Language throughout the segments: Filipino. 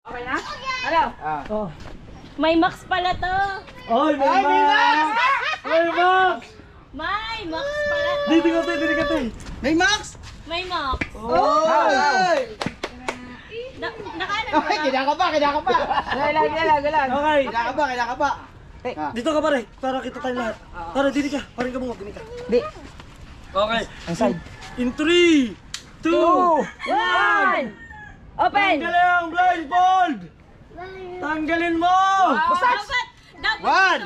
Okay na? Ano? Oh. May max pala to. Oy, may Max! May Max! May max pala to. Dito ka tayo. May Max? May max. Oy! Nakaano Okay, kinakaba. Galang. Okay. Kinakaba. Dito ka pare, para kita tayo lahat. Tara, dito ka. Parang ka bunga, ka. Di. Okay. Ang side. In 3, 2, 1! Open! Tanggalin ang blindfold! Tanggalin mo! Dapat 1,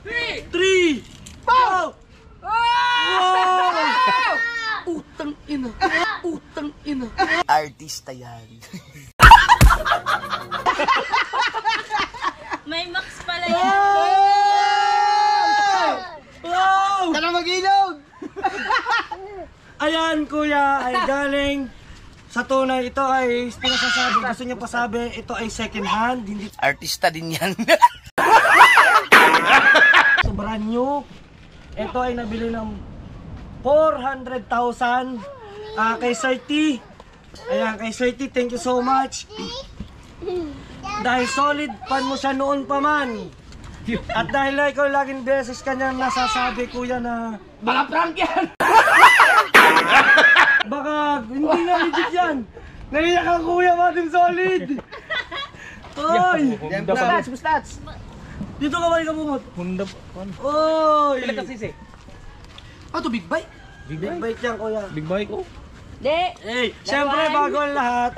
2, 3, 4! Utang ina. Artista yan. May max pala yan. Wow! Tara mag-ilog! Ayan kuya, ay galing sa tunay. Ito ay pinasasabi, gusto niyo pasabi, ito ay second hand, hindi Artista din yan. so brand new. Ito ay nabili ng 400,000 kay Sir T. Ayan, kay Sir T, thank you so much. Dahil solid fan mo siya noon pa man. At dahil ikaw laging beses kanya nasasabi kuya na Mga prank yan! baka hindi na legit yan. Naiyak ang kuya, Madam Solid. Oy! Mustats! Dito ka ba ikamumot? Honda. Oy! Ilan ka sisi? To big bike? Big bike yan kuya. Big bike ko. Di. Hey, syempre bago ang lahat,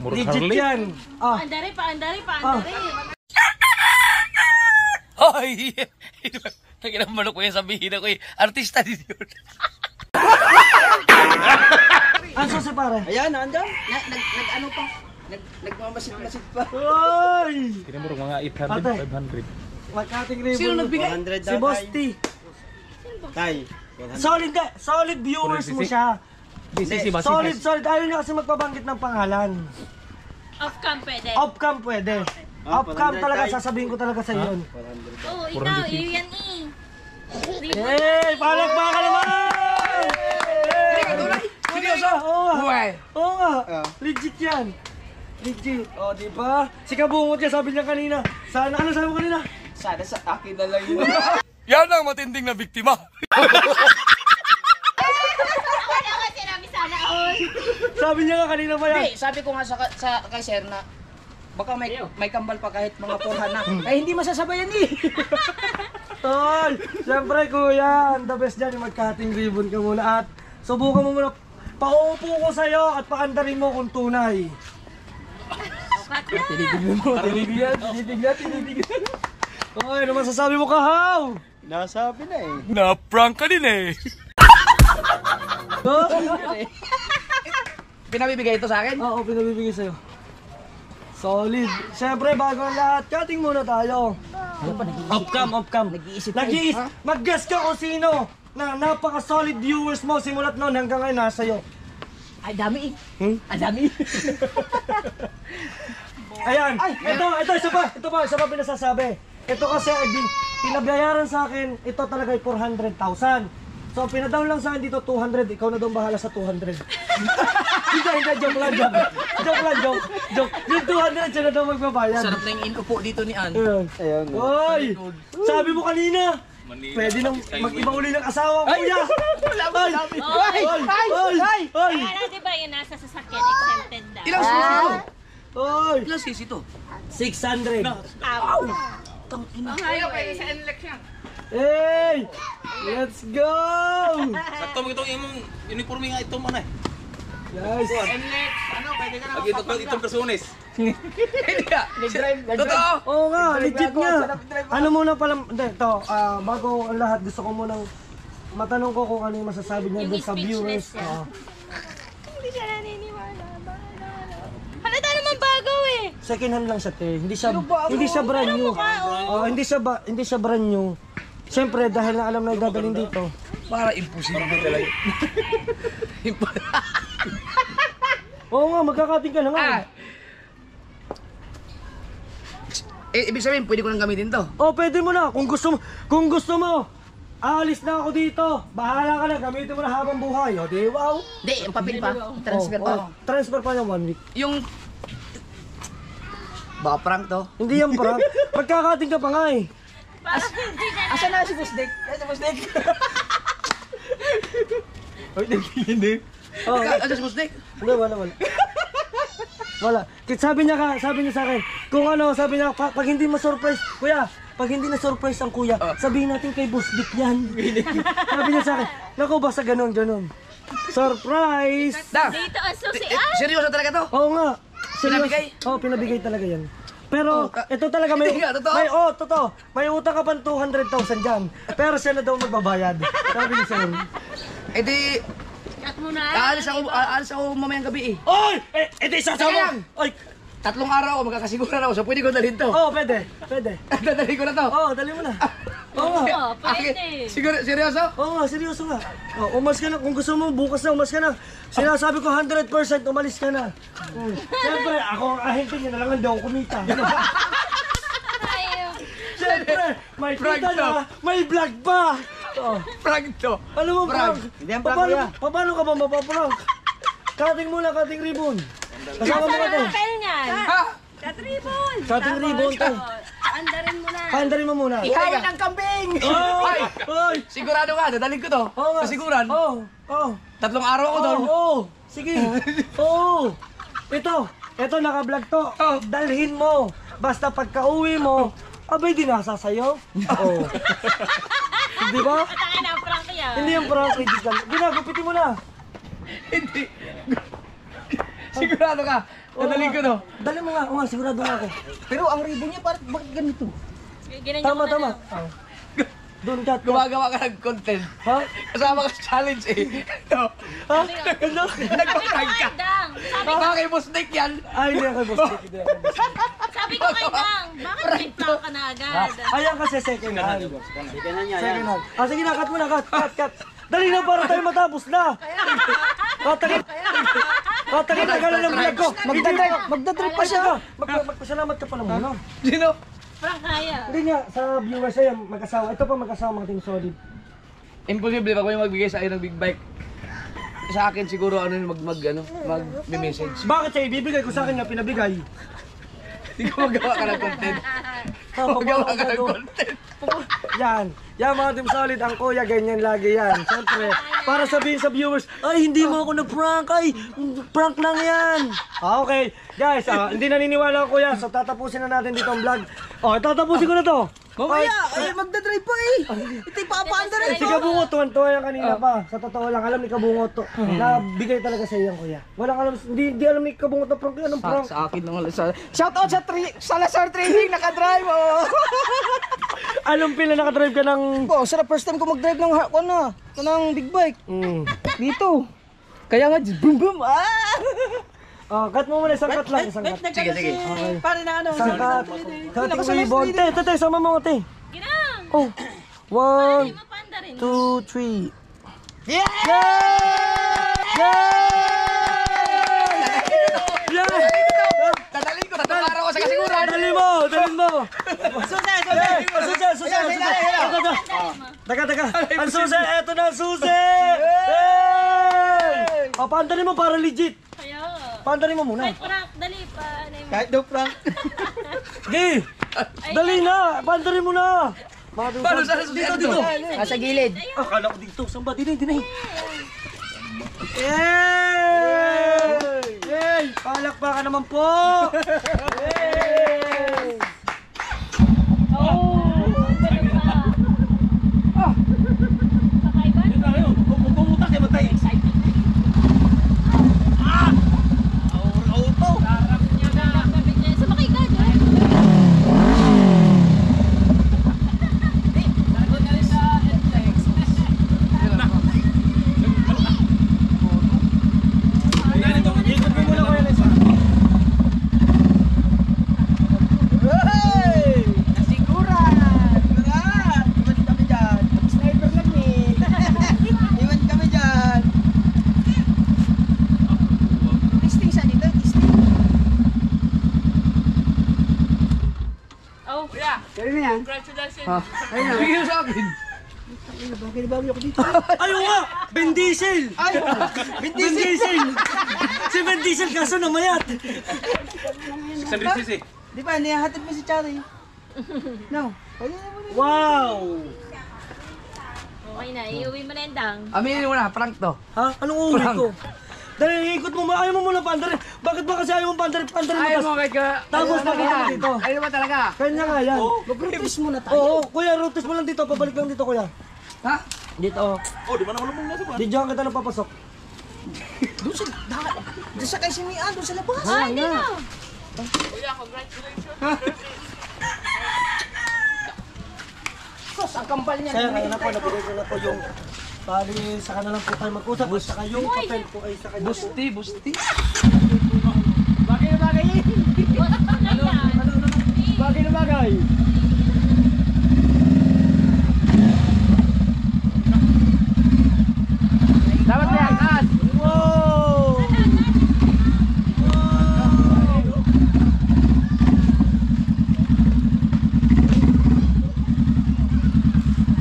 Murag legit Harley. yan. Ah, Paandari. Hoy! Nakinamalo ko yung sabihin ako artista din yun. ang susi pare. Ayan, andyan. Nag-ano pa? Nagmamasit-masit pa. Oy! Kinamurag mga 800, Ate. 500. Magkating ribbon. Sino nagbigay? Si Boss T. Solid viewers mo siya. Sisi ba? Solid. Ayaw niya kasi magpabanggit ng pangalan. Off-cam pwede. Off-cam pwede. Off-cam talaga, sasabihin ko talaga sa iyo. Oo, ikaw, yan Hey, palakpakan naman! Seryoso? Oo nga. Buhay. Oo nga. Legit yan. Legit. O, di ba? Si Kabungot niya, sabi niya kanina. Sana, ano sabi mo kanina? Sana sa akin na lang yun. Yan ang matinding na biktima. Sabi niya nga kanina ba yan? Hindi, sabi ko nga sa kay Sir na baka may kambal pa kahit mga 400 na. Ay hindi masasabayan eh. Tol, siyempre kuya, ang the best dyan, yung mag-cutting ribbon ka muna at subukan mo muna, paupo ko sa'yo at paandarin mo kung tunay. Tinibigyan. Oy, ano masasabi mo kahaw? Nasabi na eh. Na-prank ka din eh. Pinabibigay ito sa akin? Oo, pinabibigay sa'yo. Solid. Siyempre, bago ang lahat, cutting muna tayo. Off-cam. Nag-iisip Mag-guess ka kung sino na napaka-solid viewers mo simulat noon hanggang ngayon nasa'yo. Ay dami eh. Ang dami. Ayan, ito isa pa pinasasabi. Ito kasi ay pinabayaran sa akin, ito talaga ay 400,000. So pinadown lang sa akin dito 200, ikaw na daw bahala sa 200. Hindi, joke lang. Yung 200 siya na daw magbabayad. Sarap na yung inupo dito ni Ann. Ayun. Oy! Sabi mo kanina, pwede nang mag-iba uli ng asawa, kuya! Ay! Kaya na, di ba yung nasa sasakyan, exempted daw. Ilang sisi to? Oy! Ilang sisi to? 600! Ayaw, pwede sa NLEX yan. Hey! Let's go! Sakto mo itong imong uniforme nga itong ano eh. Guys! NLEX, ano, pwede ka na Lagi itong persones. Hindi ka. Totoo. Oo nga, legit nga. Ano muna pala, hindi, ito, bago ang lahat, gusto ko munang matanong ko kung ano yung masasabi niya Yung dun sa viewers. speechless niya. Hindi siya naniniwala. Halata naman bago eh. Second hand lang siya, te. Hindi siya brand new. Hindi siya brand new. Siyempre, dahil na alam na dadalhin dito. Para imposible talaga. Oo nga, magkakating ka na nga. Ibig sabihin, pwede ko nang gamitin to. Oh, pwede mo na. Kung gusto mo. Aalis na ako dito. Bahala ka na, gamitin mo na habang buhay. O, di wow. Hindi, yung papel pa. Transfer pa. Transfer pa yung 1 week. Yung... Baka prank to. Hindi yan prank. Magkakating ka pa nga eh. Asa na si Busdek? Ay, si Busdek. Hindi. Oh, Asa si Busdek? hindi, wala. Wala. Sabi niya sa akin, kung ano, sabi niya, pag hindi ma-surprise, kuya, pag hindi na-surprise ang kuya, sabihin natin kay Boss Dick yan. Sabi niya sa akin, naku, basta ganun. Surprise! Da! Dito ang susian. Seryoso talaga to? Oo nga. Pinabigay? Oo, pinabigay talaga yan. Pero, ito talaga may... Hindi nga, totoo? Totoo. May utang ka pang 200,000 dyan. Pero siya na daw magbabayad. Sabi niya sa'yo. Eh di... Cut mo na. Aalis ako mamayang gabi eh. Oy! Di sasama! Teka lang. Oy! 3 araw ako, magkakasiguran ako. So pwede ko dalhin to. Oo, pwede. Dadalhin ko na to. Oo, dali mo na. Oo nga. Oh, pwede. Siguro, seryoso? Oo nga, seryoso nga. Oh, umas ka na. Kung gusto mo, bukas na, umas ka na. Sinasabi ko 100% umalis ka na. Siyempre, ako ang ahente niya na lang hindi ako kumita. Ayaw. Siyempre, may Prank kita to. na, may vlog pa. Oh. Prank to. Alam mo, Prank. prank. Hindi yan prank, kuya. Paano ka ba mapaprank? Cutting muna, cutting ribbon. Kasama mo Saan ka to. ang papel niyan? Ha? Katribon. Cutting ribbon to. Andarin mo na. Paandarin mo muna. Ihawin ng kambing! Oy! Oy! Sigurado ka, dadalhin ko to. Oo nga. Kasiguran. Oo. Oo. 3 araw ako doon. Oo. Sige. Oo. Ito naka-vlog to. Oh. Dalhin mo. Basta pagka-uwi mo, abay di nasa sa'yo. Oo. Di ba? Patangin na ang prank yan. Hindi yung prank, hindi ka. Ginagupitin mo na. Hindi. Sigurado ka, dadalhin ko to. Dali mo nga. Oo nga, sigurado nga ako. Pero ang ribbon niya, bakit ganito? Ganyan yung Tama. Doon cut. Gumagawa ka ng content. Ha? Kasama ka sa challenge eh. No. Ha? Ano? Nagpa-prank ka. Dang. Baka kay Boss Nick yan. Ay, hindi ako boss. Hindi ako boss. Sabi ko kay Dang, bakit may prank ka na agad? Ayan kasi second hand. Second hand. Ah, sige na, cut mo na, cut. Dali na para tayo matapos na. Tagal na ng vlog ko. Magdadrive pa siya. Magpasalamat ka pala muna. Sino? Prank kaya. Hindi nga, sa viewers ay mag-asawa. Ito pa mag-asawa mga Team Solid. Imposible pag may magbigay sa akin ng big bike. Sa akin siguro mag-message. Bakit siya ibibigay ko sa akin nga pinabigay? Hindi ko magawa ka ng content. Magawa ka ng content. Yan mga Team Solid, ang kuya ganyan lagi yan. Siyempre, para sabihin sa viewers, ay hindi mo ako na-prank, ay prank lang yan. Okay, guys, hindi naniniwala ako kuya, so tatapusin na natin dito ang vlog. Tatapusin ko na to. Mamaya, ay magdadrive pa eh. Ito ipapaanda rin. Si Kabungot, tuwan-tuwa yan kanina pa. Sa totoo lang, alam ni Kabungot to. Nabigay talaga sa iyan, kuya. Walang alam, hindi alam ni Kabungot na prank. Anong prank? Sa akin lang. Shout out sa Lazar Training, nakadrive oh. Anong pila nakadrive ka ng... Oh, sa first time ko mag-drive ng big bike. Dito. Kaya nga, boom boom. Cut mo muna, isang cut lang, isang cut. Sige. Pare na ano. Isang cut. Cutting ribbon. Te, sama mo, te. Ginang. Oh. Hindi 1, mo paanda rin. 2, 3. Yeah! Dadalhin ko, 3 araw ko sa kasiguran. Dalhin mo. Susi! Taka. Ang susi, eto na ang susi. Paandarin mo para legit. Kaya. Paandarin mo muna. Kahit prank, dali pa. Ano yung- Kahit no prank. Gay! Dali na! Paandarin mo na! Paano sa susunod dito? Sa gilid. Akala ko dito. Saan ba? Dinay. Yay! Palakpakan naman po! Yay! Pumutak eh, matay. Sumakay ka dyan. Ikot mo muna kuya Lesa. Oh, Congratulations. Bigyan sa akin. Bagay na bagay ako dito. Ayaw nga! Ben Diesel! Ay! Ben Diesel! Si Ben Diesel kaso namayat! 600cc. Di ba, niyahatid mo si Chari. No. Pwede na mo na. Wow! Okay na, iuwi mo na yung dang. Aminin mo na, prank to. Ha? Anong uwi ko? Dali, ikot mo. Ayaw mo muna pandarin. Bakit ba kasi ayaw mo pandarin? Pandarin mo. Ayaw mo kay ka. Tapos nakita mo dito. Ayaw mo talaga. Kanya nga yan. Mag-rotis muna tayo. Oo, kuya, routes mo lang dito. Pabalik lang dito, kuya. Ha? Dito, oh. Oh, di ba naman lumang nasa ba? Di dyan kita napapasok. Doon sa dagat. Doon sa kay Simian, doon sa labas. Ah, hindi na. Sos, ang kambal niya. Sir, ano po, nabigay ko na po yung bali sa kanila po tayo mag-usap. At saka yung papel po ay sa kanya po. Busti, busti. Bagay na bagay eh. Bagay na bagay. Dapat may angkas. Wow!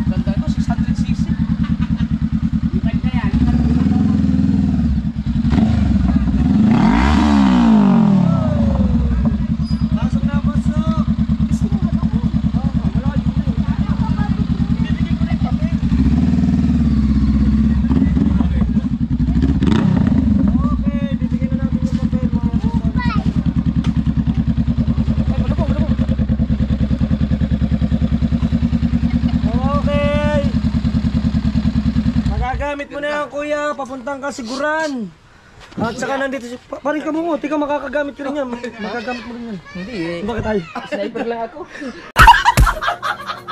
Ganda ito, 600cc. Itag na yan. Pasok na, pasok. Bibigyan ko na yung papel. Okay, bibigyan na natin yung papel. Okay. Magagamit mo na yan, kuya. Papuntang kasiguran. At saka nandito si... Paring ka mo, tika makakagamit ko rin yan. Magagamit mo rin yan. Hindi eh. Bakit ay? Sniper lang ako.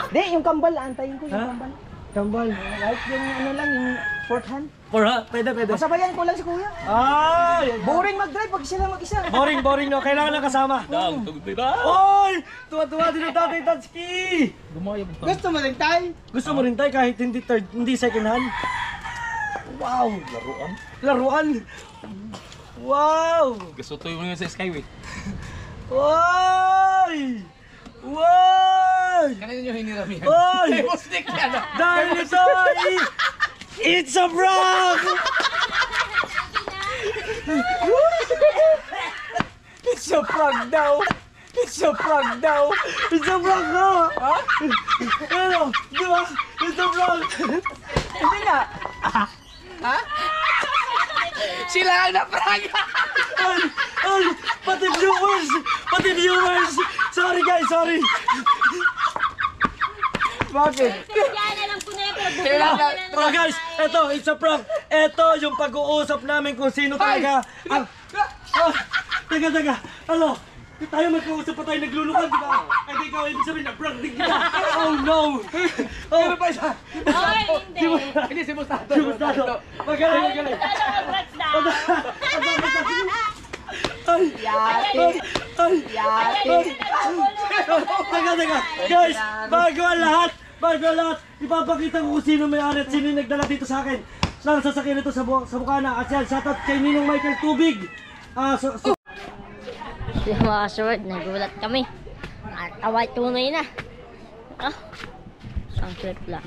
Hindi, yung kambal, antayin ko yung Ha? kambal. Kambal. Kahit yung ano lang, yung fourth hand. For ha? Pwede, pwede. Masabayan ko lang si kuya. Ay! Boring mag-drive pag sila mag-isa. Boring, boring no. Kailangan ng kasama. Dang, tugtog ba? Oy! Tuwa-tuwa din ang tatay Tatsuki! Gusto mo rin tayo? Gusto mo rin tayo kahit hindi third, hindi second hand? Wow! Laruan. Laruan! Wow! Gusto to yung sa Skyway. Oy! Wow! Kanina nyo hiniram yan. Oy! Mustik yan. Dahil ito it's a prank! It's a prank daw! It's a prank daw! It's a prank ha! Ha? Ano? Di ba? It's a prank! Hindi nga. Ha? Sila ang na-prank. Ay! Ay! Pati viewers! Pati viewers! Sorry guys, sorry! Bakit? Yan, alam ko na yan, pero bukla Kailangan- ko na Oh guys, eto, it's a prank! Eto yung pag-uusap namin kung sino talaga ang... Ah, teka, ano? Tayo magkausap pa tayo naglulukad, di ba? Ay, di ikaw, ibig sabihin na prank din kita! Oh no! Oh, Ano pa isa? Ay, hindi. Hindi, si Mustado. Gustado! Magaling! Ay, congrats na. Ay! Yate. Ay! Yate. Teka! Guys, bago ang lahat, ipapakita ko kung sino may-ari at sino yung nagdala dito sa akin. Ng sasakyan ito sa Bukana. At yan, shoutout kay Ninong Michael Tubig. Yung mga sword, nagulat kami. At away tunay na. Ah, isang trip lang.